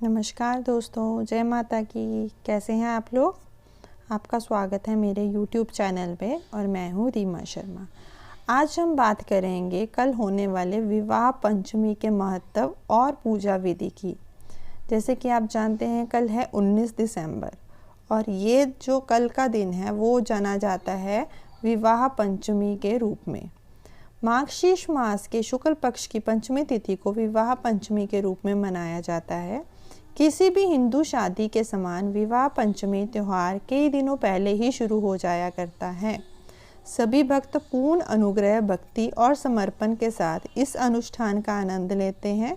नमस्कार दोस्तों, जय माता की। कैसे हैं आप लोग? आपका स्वागत है मेरे YouTube चैनल पे और मैं हूँ रीमा शर्मा। आज हम बात करेंगे कल होने वाले विवाह पंचमी के महत्व और पूजा विधि की। जैसे कि आप जानते हैं कल है 19 दिसंबर और ये जो कल का दिन है वो जाना जाता है विवाह पंचमी के रूप में। मार्गशीर्ष मास के शुक्ल पक्ष की पंचमी तिथि को विवाह पंचमी के रूप में मनाया जाता है। किसी भी हिंदू शादी के समान विवाह पंचमी त्यौहार कई दिनों पहले ही शुरू हो जाया करता है। सभी भक्त पूर्ण अनुग्रह, भक्ति और समर्पण के साथ इस अनुष्ठान का आनंद लेते हैं।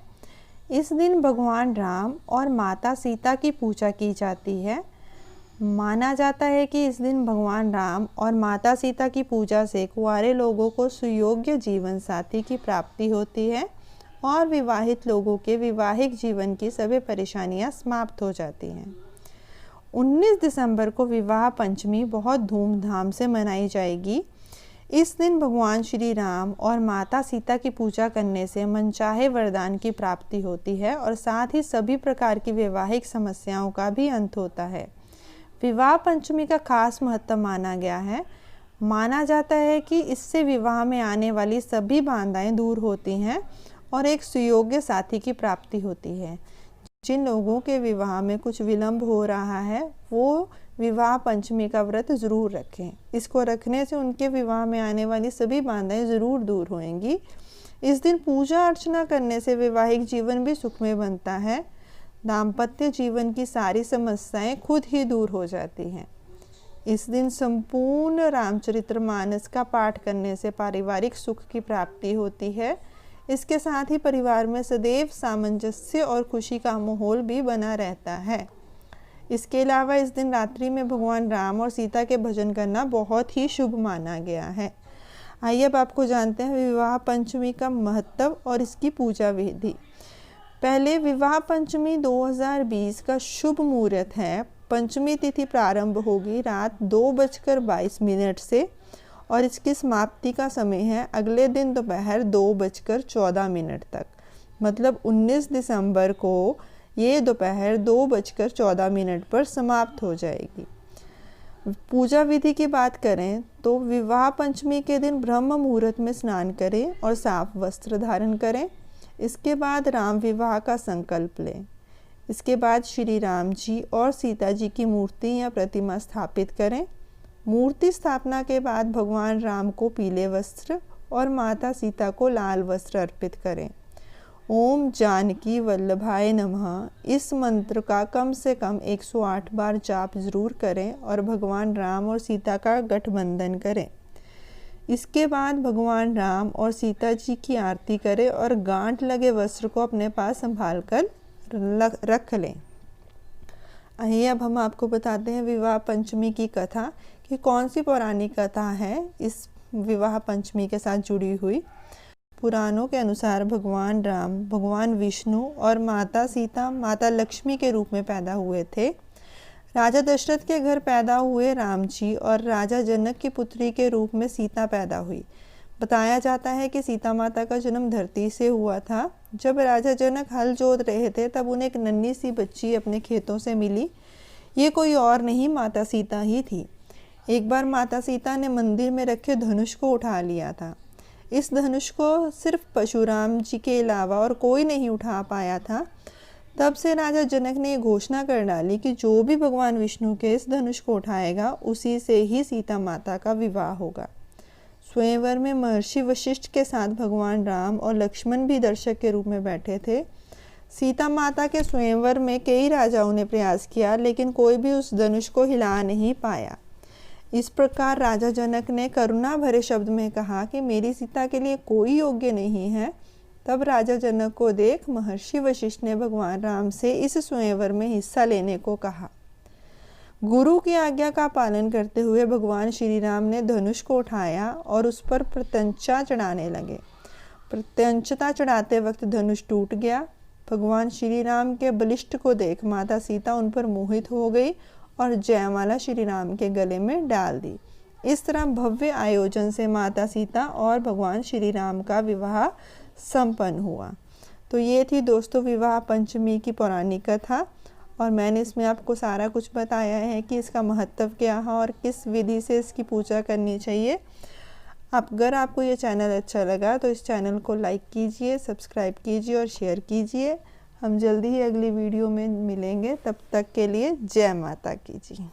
इस दिन भगवान राम और माता सीता की पूजा की जाती है। माना जाता है कि इस दिन भगवान राम और माता सीता की पूजा से कुंवारे लोगों को सुयोग्य जीवन साथी की प्राप्ति होती है और विवाहित लोगों के वैवाहिक जीवन की सभी परेशानियां समाप्त हो जाती हैं। 19 दिसंबर को विवाह पंचमी बहुत धूमधाम से मनाई जाएगी। इस दिन भगवान श्री राम और माता सीता की पूजा करने से मनचाहे वरदान की प्राप्ति होती है और साथ ही सभी प्रकार की वैवाहिक समस्याओं का भी अंत होता है। विवाह पंचमी का खास महत्व माना गया है। माना जाता है कि इससे विवाह में आने वाली सभी बाधाएं दूर होती हैं और एक सुयोग्य साथी की प्राप्ति होती है। जिन लोगों के विवाह में कुछ विलंब हो रहा है वो विवाह पंचमी का व्रत ज़रूर रखें। इसको रखने से उनके विवाह में आने वाली सभी बाधाएं ज़रूर दूर होंगी। इस दिन पूजा अर्चना करने से वैवाहिक जीवन भी सुखमय बनता है। दाम्पत्य जीवन की सारी समस्याएं खुद ही दूर हो जाती हैं। इस दिन संपूर्ण रामचरितमानस का पाठ करने से पारिवारिक सुख की प्राप्ति होती है। इसके साथ ही परिवार में सदैव सामंजस्य और खुशी का माहौल भी बना रहता है। इसके अलावा इस दिन रात्रि में भगवान राम और सीता के भजन करना बहुत ही शुभ माना गया है। आइए अब आपको जानते हैं विवाह पंचमी का महत्व और इसकी पूजा विधि। पहले विवाह पंचमी 2020 का शुभ मुहूर्त है। पंचमी तिथि प्रारंभ होगी रात 2:22 से और इसकी समाप्ति का समय है अगले दिन दोपहर 2:14 तक। मतलब 19 दिसंबर को ये दोपहर 2:14 पर समाप्त हो जाएगी। पूजा विधि की बात करें तो विवाह पंचमी के दिन ब्रह्म मुहूर्त में स्नान करें और साफ वस्त्र धारण करें। इसके बाद राम विवाह का संकल्प लें। इसके बाद श्री राम जी और सीता जी की मूर्ति या प्रतिमा स्थापित करें। मूर्ति स्थापना के बाद भगवान राम को पीले वस्त्र और माता सीता को लाल वस्त्र अर्पित करें। ओम जानकी वल्लभाय नमः इस मंत्र का कम से कम 108 बार जाप जरूर करें और भगवान राम और सीता का गठबंधन करें। इसके बाद भगवान राम और सीता जी की आरती करें और गांठ लगे वस्त्र को अपने पास संभाल कर रख लें। आइए अब हम आपको बताते हैं विवाह पंचमी की कथा कि कौन सी पौराणिक कथा है इस विवाह पंचमी के साथ जुड़ी हुई। पुराणों के अनुसार भगवान राम भगवान विष्णु और माता सीता माता लक्ष्मी के रूप में पैदा हुए थे। राजा दशरथ के घर पैदा हुए राम जी और राजा जनक की पुत्री के रूप में सीता पैदा हुई। बताया जाता है कि सीता माता का जन्म धरती से हुआ था। जब राजा जनक हल जोत रहे थे तब उन्हें एक नन्ही सी बच्ची अपने खेतों से मिली। ये कोई और नहीं माता सीता ही थी। एक बार माता सीता ने मंदिर में रखे धनुष को उठा लिया था। इस धनुष को सिर्फ परशुराम जी के अलावा और कोई नहीं उठा पाया था। तब से राजा जनक ने घोषणा कर डाली कि जो भी भगवान विष्णु के इस धनुष को उठाएगा उसी से ही सीता माता का विवाह होगा। स्वयंवर में महर्षि वशिष्ठ के साथ भगवान राम और लक्ष्मण भी दर्शक के रूप में बैठे थे। सीता माता के स्वयंवर में कई राजाओं ने प्रयास किया लेकिन कोई भी उस धनुष को हिला नहीं पाया। इस प्रकार राजा जनक ने करुणा भरे शब्द में कहा कि मेरी सीता के लिए कोई योग्य नहीं है। तब राजा जनक को देख महर्षि वशिष्ठ ने भगवान राम से इस स्वयंवर में हिस्सा लेने को कहा। गुरु की आज्ञा का पालन करते हुए भगवान श्री राम ने धनुष को उठाया और उस पर प्रत्यंचा चढ़ाने लगे। प्रत्यंचता चढ़ाते वक्त धनुष टूट गया। भगवान श्री राम के बलिष्ठ को देख माता सीता उन पर मोहित हो गई और जयमाला श्री राम के गले में डाल दी। इस तरह भव्य आयोजन से माता सीता और भगवान श्री राम का विवाह संपन्न हुआ। तो ये थी दोस्तों विवाह पंचमी की पौराणिक कथा, और मैंने इसमें आपको सारा कुछ बताया है कि इसका महत्व क्या है और किस विधि से इसकी पूजा करनी चाहिए। अगर आपको ये चैनल अच्छा लगा तो इस चैनल को लाइक कीजिए, सब्सक्राइब कीजिए और शेयर कीजिए। हम जल्दी ही अगली वीडियो में मिलेंगे, तब तक के लिए जय माता की जी।